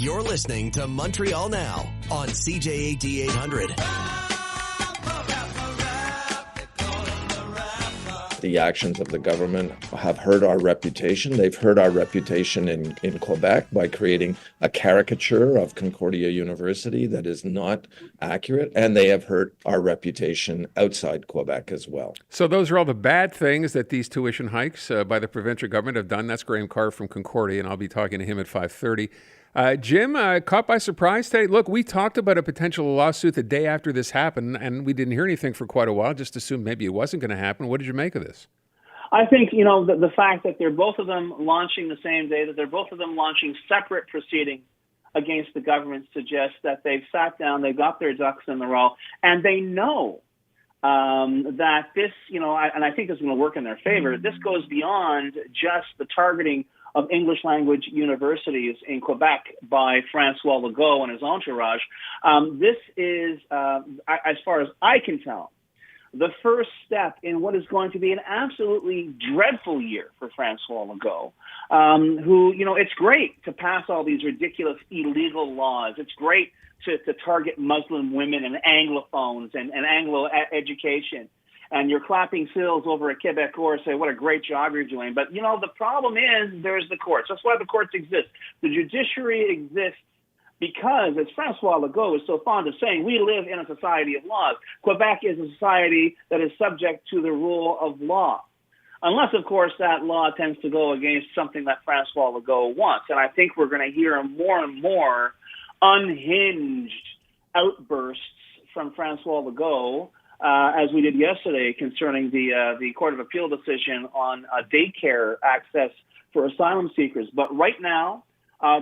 You're listening to Montreal Now on CJAD 800. The actions of the government have hurt our reputation. They've hurt our reputation in Quebec by creating a caricature of Concordia University that is not accurate, and they have hurt our reputation outside Quebec as well. So those are all the bad things that these tuition hikes by the provincial government have done. That's Graham Carr from Concordia, and I'll be talking to him at 5:30. Jim, caught by surprise today. Look, we talked about a potential lawsuit the day after this happened, and we didn't hear anything for quite a while. Just assumed maybe it wasn't going to happen. What did you make of this? I think, the fact that they're both of them launching the same day, that they're both of them launching separate proceedings against the government suggests that they've sat down, they've got their ducks in a row, and they know that this, and I think this is going to work in their favor. This goes beyond just the targeting of English language universities in Quebec by Francois Legault and his entourage. This is, as far as I can tell, the first step in what is going to be an absolutely dreadful year for Francois Legault, who, it's great to pass all these ridiculous illegal laws. It's great to target Muslim women and Anglophones and Anglo education. And you're clapping sills over at Quebecor, say, what a great job you're doing. But, the problem is there's the courts. That's why the courts exist. The judiciary exists because, as Francois Legault is so fond of saying, we live in a society of laws. Quebec is a society that is subject to the rule of law. Unless, of course, that law tends to go against something that Francois Legault wants. And I think we're going to hear more and more unhinged outbursts from Francois Legault, as we did yesterday concerning the Court of Appeal decision on daycare access for asylum seekers. But right now,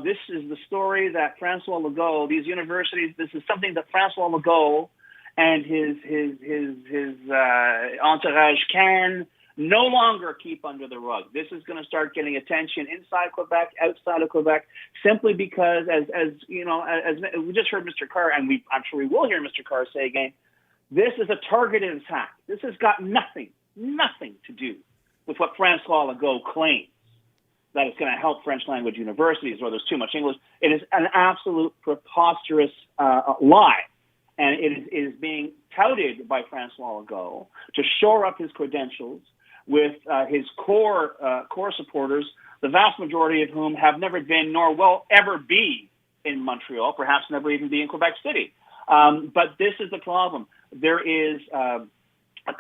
this is the story that Francois Legault, these universities, this is something that Francois Legault and his entourage can no longer keep under the rug. This is going to start getting attention inside Quebec, outside of Quebec, simply because, as we just heard Mr. Carr, and I'm sure we will hear Mr. Carr say again, this is a targeted attack. This has got nothing to do with what Francois Legault claims, that it's going to help French language universities or there's too much English. It is an absolute preposterous lie. And it is being touted by Francois Legault to shore up his credentials with his core supporters, the vast majority of whom have never been nor will ever be in Montreal, perhaps never even be in Quebec City. But this is the problem. There is a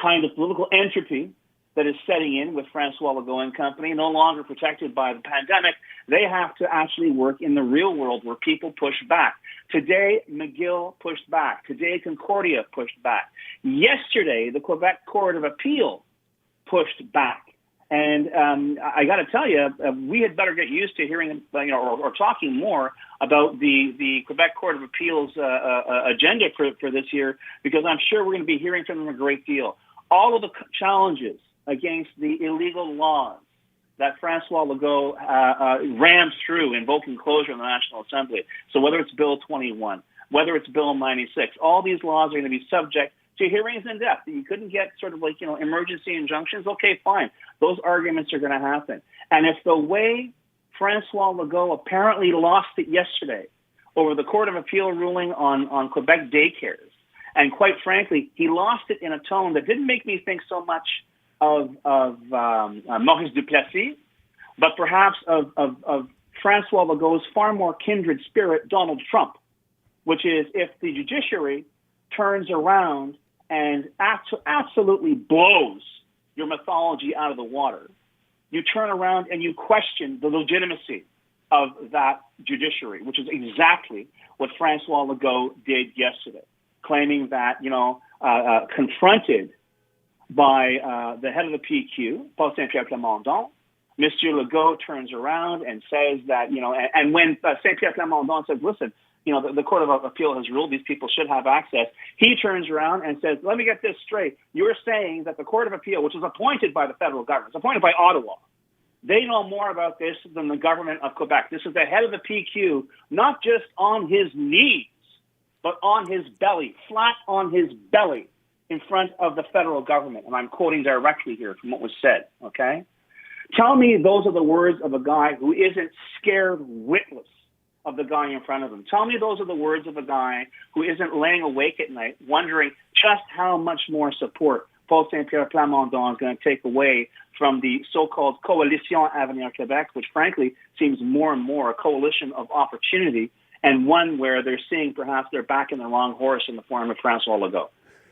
kind of political entropy that is setting in with Francois Legault and company, no longer protected by the pandemic. They have to actually work in the real world where people push back. Today, McGill pushed back. Today, Concordia pushed back. Yesterday, the Quebec Court of Appeal pushed back. And I got to tell you, we had better get used to hearing, or talking more about the Quebec Court of Appeal's agenda for this year, because I'm sure we're going to be hearing from them a great deal. All of the challenges against the illegal laws that Francois Legault rams through, invoking closure in the National Assembly. So whether it's Bill 21, whether it's Bill 96, all these laws are going to be subject to hearings in depth. You couldn't get sort of emergency injunctions. Okay, fine. Those arguments are going to happen. And if the way Francois Legault apparently lost it yesterday over the Court of Appeal ruling on Quebec daycares, and quite frankly, he lost it in a tone that didn't make me think so much of Maurice Duplessis, but perhaps of Francois Legault's far more kindred spirit, Donald Trump, which is if the judiciary turns around and absolutely blows your mythology out of the water, you turn around and you question the legitimacy of that judiciary, which is exactly what Francois Legault did yesterday, claiming that, confronted by the head of the PQ, Paul Saint-Pierre Plamondon, Mr. Legault turns around and says that, and when Saint-Pierre Plamondon says, listen, the Court of Appeal has ruled these people should have access, he turns around and says, let me get this straight. You're saying that the Court of Appeal, which is appointed by the federal government, it's appointed by Ottawa, they know more about this than the government of Quebec. This is the head of the PQ, not just on his knees, but on his belly, flat on his belly, in front of the federal government. And I'm quoting directly here from what was said, okay? Tell me those are the words of a guy who isn't scared witless of the guy in front of them. Tell me those are the words of a guy who isn't laying awake at night wondering just how much more support Paul Saint-Pierre Plamondon is going to take away from the so-called Coalition Avenir Québec, which frankly seems more and more a coalition of opportunity, and one where they're seeing perhaps they're backing the wrong horse in the form of François Legault.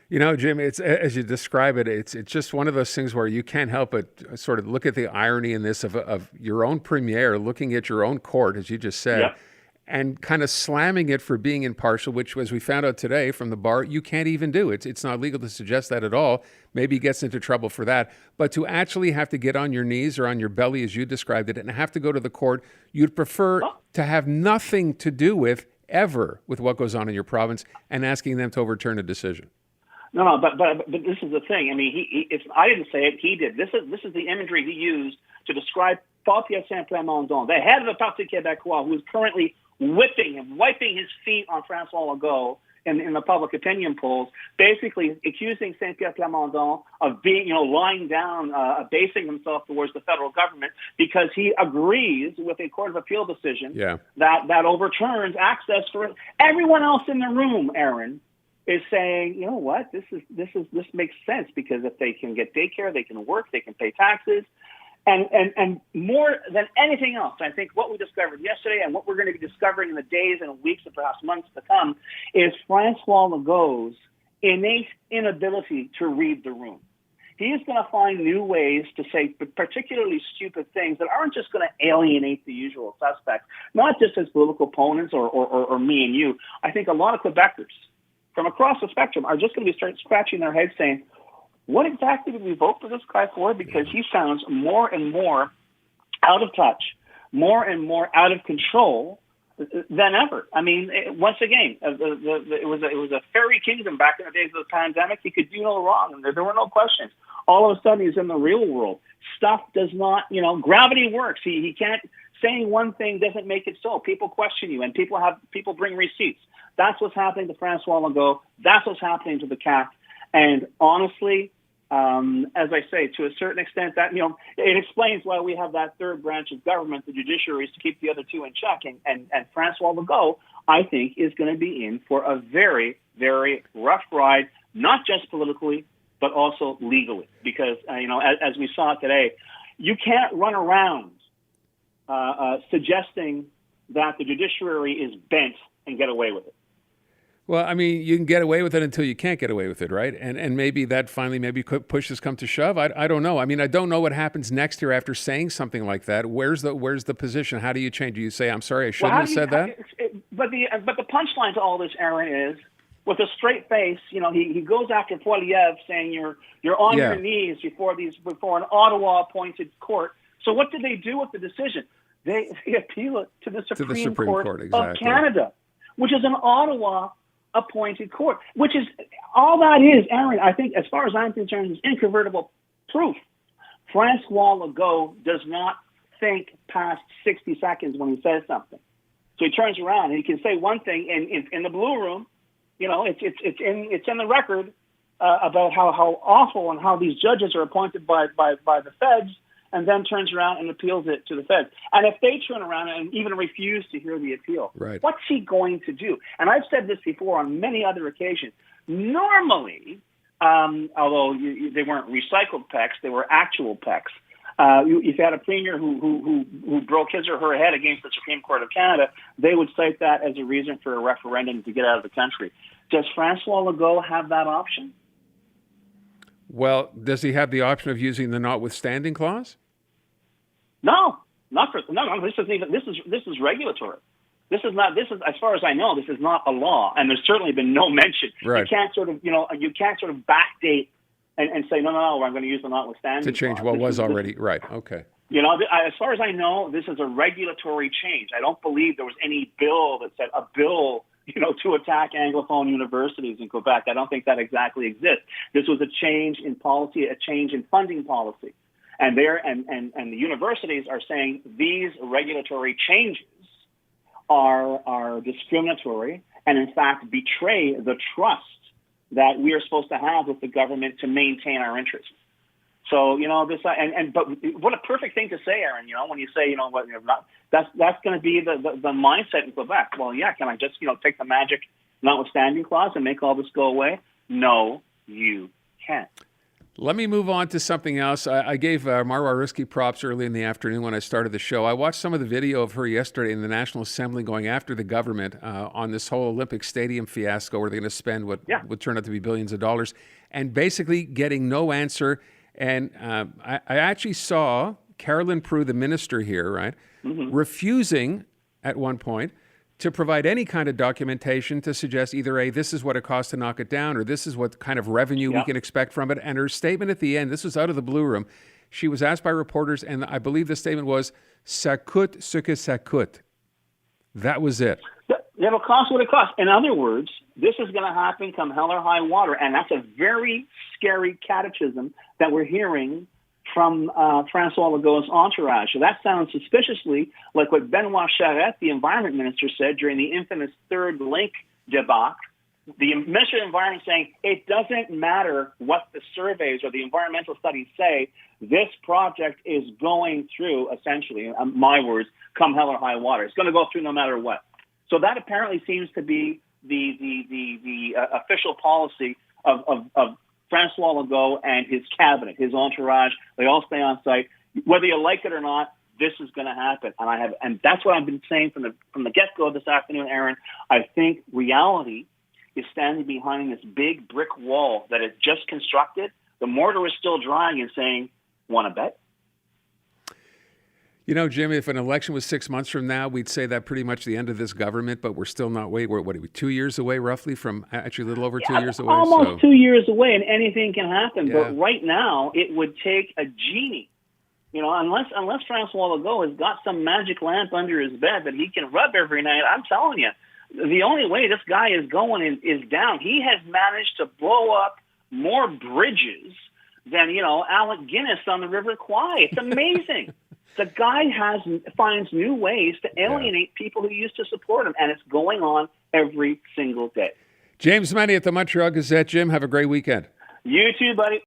You know, Jim, it's as you describe it, it's just one of those things where you can't help but sort of look at the irony in this of your own premier looking at your own court, as you just said, and kind of slamming it for being impartial, which, as we found out today from the bar, you can't even do. It's not legal to suggest that at all. Maybe he gets into trouble for that. But to actually have to get on your knees or on your belly, as you described it, and have to go to the court, you'd prefer to have nothing to do with ever with what goes on in your province and asking them to overturn a decision. No, but this is the thing. I mean, if I didn't say it, he did. This is the imagery he used to describe Paul-Pierre Saint-Plamondon, the head of the Parti Québécois, who is currently wiping his feet on François Legault in the public opinion polls, basically accusing Saint-Pierre Plamondon of being, lying down, abasing himself towards the federal government because he agrees with a Court of Appeal decision that overturns access for everyone else in the room, Aaron. Is saying, you know what, this makes sense because if they can get daycare, they can work, they can pay taxes, and more than anything else, I think what we discovered yesterday and what we're going to be discovering in the days and weeks and perhaps months to come is François Legault's innate inability to read the room. He is going to find new ways to say particularly stupid things that aren't just going to alienate the usual suspects, not just his political opponents or me and you. I think a lot of Quebecers from across the spectrum are just going to be scratching their heads saying, what exactly did we vote for this guy for? Because he sounds more and more out of touch, more and more out of control than ever. I mean, once again, it was a fairy kingdom back in the days of the pandemic. He could do no wrong, and there were no questions. All of a sudden, he's in the real world. Stuff does not, gravity works. He can't, saying one thing doesn't make it so. People question you, and people bring receipts. That's what's happening to François Legault. That's what's happening to the CAQ. And honestly, as I say, to a certain extent, that it explains why we have that third branch of government, the judiciary, is to keep the other two in check. And François Legault, I think, is going to be in for a very, very rough ride, not just politically, but also legally. Because as we saw today, you can't run around suggesting that the judiciary is bent and get away with it. Well, I mean, you can get away with it until you can't get away with it, right? And maybe that finally push has come to shove. I don't know. I mean, I don't know what happens next year after saying something like that. Where's the position? How do you change? Do you say, I'm sorry, I shouldn't have said that? But the punchline to all this, Aaron, is with a straight face, he goes after Poilievre saying you're on your knees before an Ottawa appointed court. So what did they do with the decision? They appeal it to the Supreme Court of Canada, which is an Ottawa appointed court, which is all that is, Aaron. I think, as far as I'm concerned, is incontrovertible proof. François Legault does not think past 60 seconds when he says something. So he turns around and he can say one thing in the blue room. It's in the record about how awful and how these judges are appointed by the feds, and then turns around and appeals it to the feds. And if they turn around and even refuse to hear the appeal, what's he going to do? And I've said this before on many other occasions. Normally, although they weren't recycled PECs, they were actual PECs. If you had a premier who broke his or her head against the Supreme Court of Canada, they would cite that as a reason for a referendum to get out of the country. Does François Legault have that option? Well, does he have the option of using the notwithstanding clause? No. This is regulatory. This is as far as I know, this is not a law, and there's certainly been no mention. Right. You can't sort of backdate and say no, I'm going to use the notwithstanding to change clause. what was already right. Okay. As far as I know, this is a regulatory change. I don't believe there was any bill that said a bill to attack Anglophone universities in Quebec. I don't think that exactly exists. This was a change in policy, a change in funding policy. And the universities are saying these regulatory changes are discriminatory and, in fact, betray the trust that we are supposed to have with the government to maintain our interests. So, but what a perfect thing to say, Aaron, when you say, that's going to be the mindset in Quebec. Well, yeah, can I just, take the magic notwithstanding clause and make all this go away? No, you can't. Let me move on to something else. I gave Marwa Ruski props early in the afternoon when I started the show. I watched some of the video of her yesterday in the National Assembly going after the government on this whole Olympic Stadium fiasco where they're going to spend what would turn out to be billions of dollars and basically getting no answer. And I actually saw Carolyn Prue, the minister here, right, refusing at one point to provide any kind of documentation to suggest either A, this is what it costs to knock it down, or this is what kind of revenue we can expect from it. And her statement at the end, this was out of the Blue Room, she was asked by reporters, and I believe the statement was, ça coûte ce que ça coûte. That was it. It'll cost what it costs. In other words, this is going to happen come hell or high water, and that's a very scary catechism that we're hearing from Francois Legault's entourage. So that sounds suspiciously like what Benoit Charette, the environment minister, said during the infamous third link debacle. The Minister of the Environment saying it doesn't matter what the surveys or the environmental studies say, this project is going through, essentially, my words, come hell or high water. It's going to go through no matter what. So that apparently seems to be the official policy of Francois Legault and his cabinet, his entourage. They all stay on site. Whether you like it or not, this is going to happen. And that's what I've been saying from the get-go this afternoon, Aaron. I think reality is standing behind this big brick wall that is just constructed. The mortar is still drying and saying, want to bet? Jim, if an election was 6 months from now, we'd say that pretty much the end of this government, but we're still not we're 2 years away roughly from, actually a little over 2 years away. Almost 2 years away, and anything can happen. Yeah. But right now, it would take a genie. Unless Francois Legault has got some magic lamp under his bed that he can rub every night, I'm telling you, the only way this guy is going is down. He has managed to blow up more bridges than, Alec Guinness on the River Kwai. It's amazing. The guy finds new ways to alienate people who used to support him, and it's going on every single day. James Mennie at the Montreal Gazette. Jim, have a great weekend. You too, buddy.